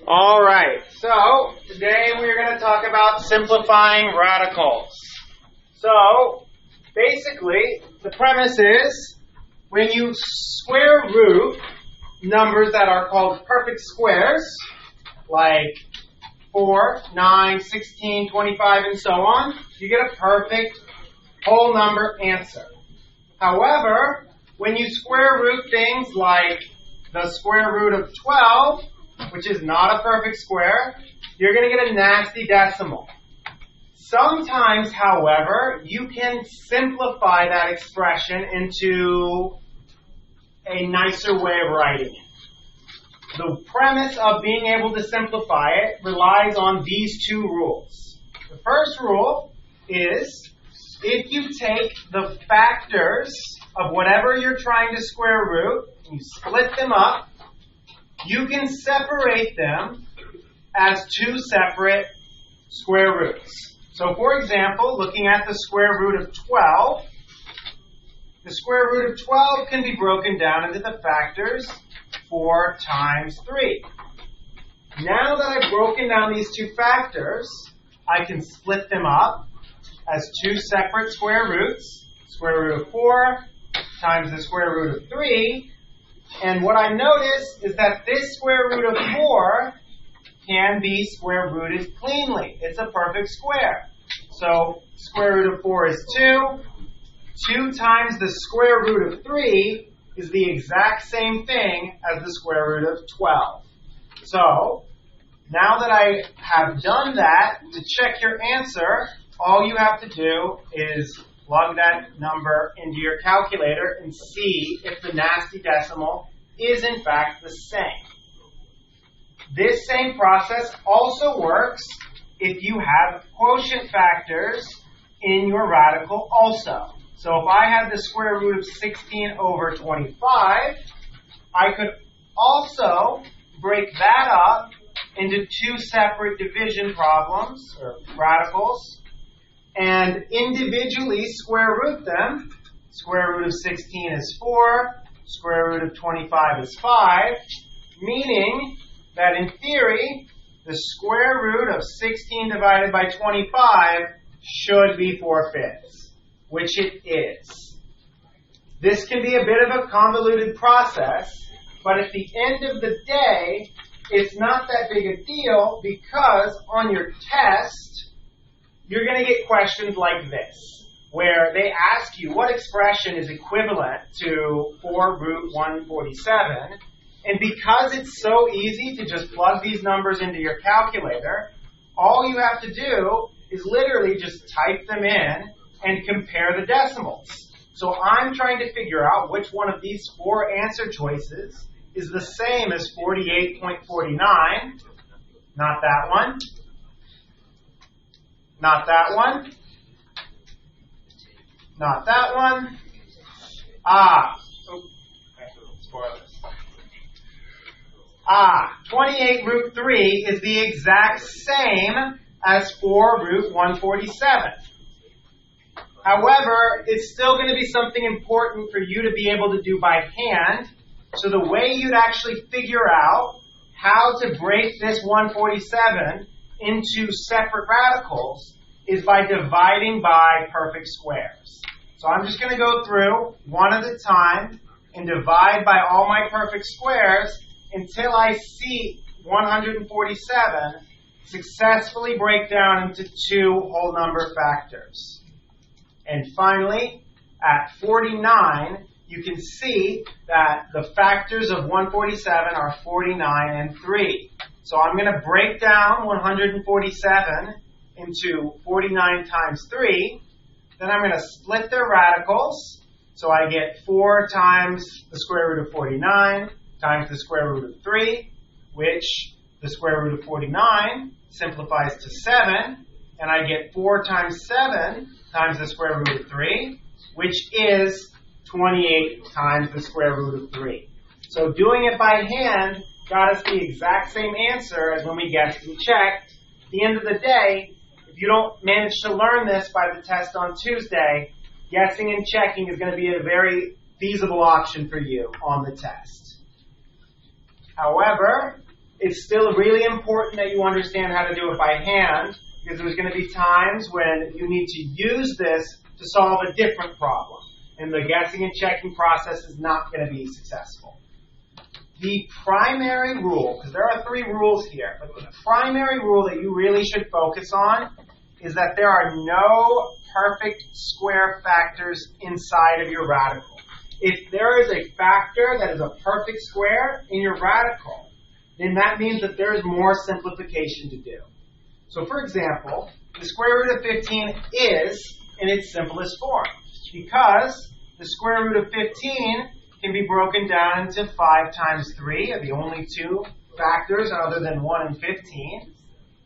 All right, so today we're going to talk about simplifying radicals. So basically, the premise is when you square root numbers that are called perfect squares, like 4, 9, 16, 25, and so on, you get a perfect whole number answer. However, when you square root things like the square root of 12, which is not a perfect square, you're going to get a nasty decimal. Sometimes, however, you can simplify that expression into a nicer way of writing it. The premise of being able to simplify it relies on these two rules. The first rule is if you take the factors of whatever you're trying to square root and you split them up, you can separate them as two separate square roots. So for example, looking at the square root of 12, the square root of 12 can be broken down into the factors 4 times 3. Now that I've broken down these two factors, I can split them up as two separate square roots. Square root of 4 times the square root of 3. And what I notice is that this square root of 4 can be square rooted cleanly. It's a perfect square. So square root of 4 is 2. 2 times the square root of 3 is the exact same thing as the square root of 12. So now that I have done that, to check your answer, all you have to do is plug that number into your calculator and see if the nasty decimal is in fact the same. This same process also works if you have quotient factors in your radical also. So if I had the square root of 16 over 25, I could also break that up into two separate division problems, or radicals, and individually square root them. Square root of 16 is 4, square root of 25 is 5, meaning that in theory, the square root of 16 divided by 25 should be 4/5, which it is. This can be a bit of a convoluted process, but at the end of the day, it's not that big a deal because on your test, you're going to get questions like this, where they ask you what expression is equivalent to 4 root 147. And because it's so easy to just plug these numbers into your calculator, all you have to do is literally just type them in and compare the decimals. So I'm trying to figure out which one of these 4 answer choices is the same as 48.49. Not that one. Not that one. Not that one. 28 root 3 is the exact same as 4 root 147. However, it's still going to be something important for you to be able to do by hand. So the way you'd actually figure out how to break this 147 into separate radicals is by dividing by perfect squares. So I'm just going to go through one at a time and divide by all my perfect squares until I see 147 successfully break down into two whole number factors. And finally, at 49, you can see that the factors of 147 are 49 and 3. So I'm going to break down 147 into 49 times 3. Then I'm going to split their radicals. So I get 4 times the square root of 49 times the square root of 3, which the square root of 49 simplifies to 7. And I get 4 times 7 times the square root of 3, which is 28 times the square root of 3. So doing it by hand got us the exact same answer as when we guessed and checked. At the end of the day, if you don't manage to learn this by the test on Tuesday, guessing and checking is going to be a very feasible option for you on the test. However, it's still really important that you understand how to do it by hand, because there's going to be times when you need to use this to solve a different problem, and the guessing and checking process is not going to be successful. The primary rule, because there are 3 rules here, but the primary rule that you really should focus on is that there are no perfect square factors inside of your radical. If there is a factor that is a perfect square in your radical, then that means that there is more simplification to do. So for example, the square root of 15 is in its simplest form, because the square root of 15 can be broken down into 5 times 3, are the only 2 factors other than 1 and 15.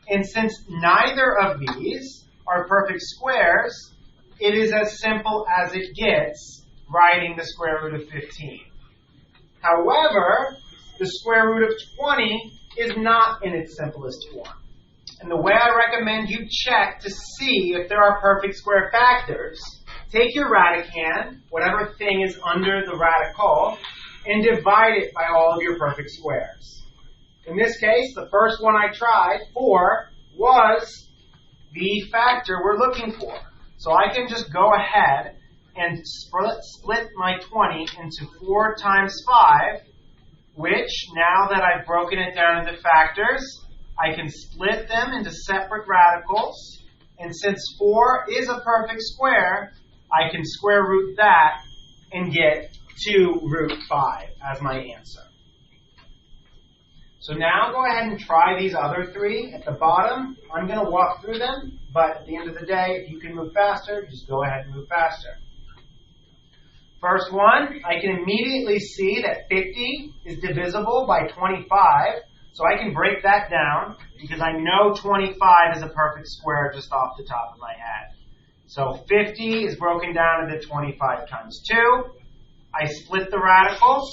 And since neither of these are perfect squares, it is as simple as it gets writing the square root of 15. However, the square root of 20 is not in its simplest form. And the way I recommend you check to see if there are perfect square factors, take your radicand, whatever thing is under the radical, and divide it by all of your perfect squares. In this case, the first one I tried, 4, was the factor we're looking for. So I can just go ahead and split my 20 into 4 times 5, which, now that I've broken it down into factors, I can split them into separate radicals. And since 4 is a perfect square, I can square root that and get 2 root 5 as my answer. So now go ahead and try these other 3 at the bottom. I'm going to walk through them, but at the end of the day, if you can move faster, just go ahead and move faster. First one, I can immediately see that 50 is divisible by 25, so I can break that down because I know 25 is a perfect square just off the top of my head. So 50 is broken down into 25 times 2. I split the radicals.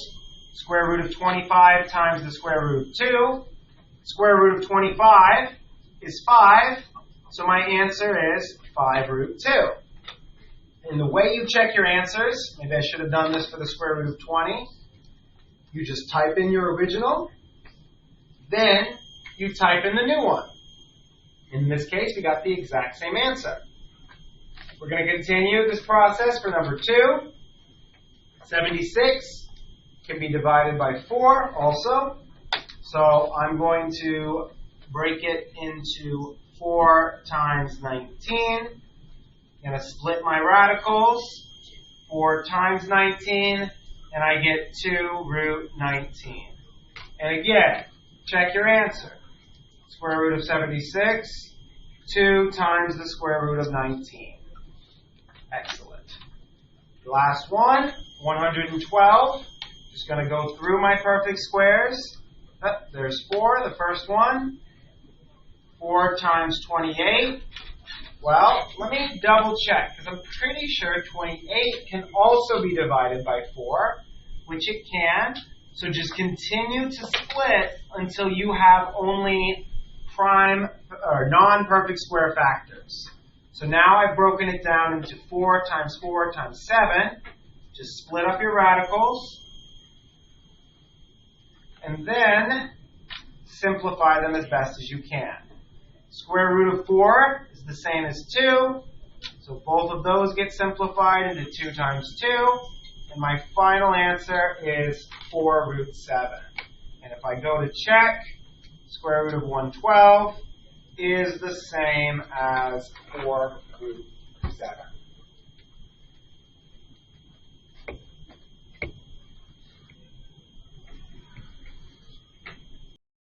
Square root of 25 times the square root of 2. Square root of 25 is 5, so my answer is 5 root 2. And the way you check your answers, maybe I should have done this for the square root of 20, you just type in your original, then you type in the new one. In this case, we got the exact same answer. We're going to continue this process for number 2. 76 can be divided by 4 also. So I'm going to break it into 4 times 19. I'm going to split my radicals. 4 times 19, and I get 2 root 19. And again, check your answer. Square root of 76, 2 times the square root of 19. Excellent. The last one, 112. Just going to go through my perfect squares. There's 4, the first one. 4 times 28. Well, let me double check, because I'm pretty sure 28 can also be divided by 4, which it can. So just continue to split until you have only prime or non-perfect square factors. So now I've broken it down into 4 times 4 times 7. Just split up your radicals. And then simplify them as best as you can. Square root of 4 is the same as 2. So both of those get simplified into 2 times 2. And my final answer is 4 root 7. And if I go to check, square root of 112 is the same as 4 root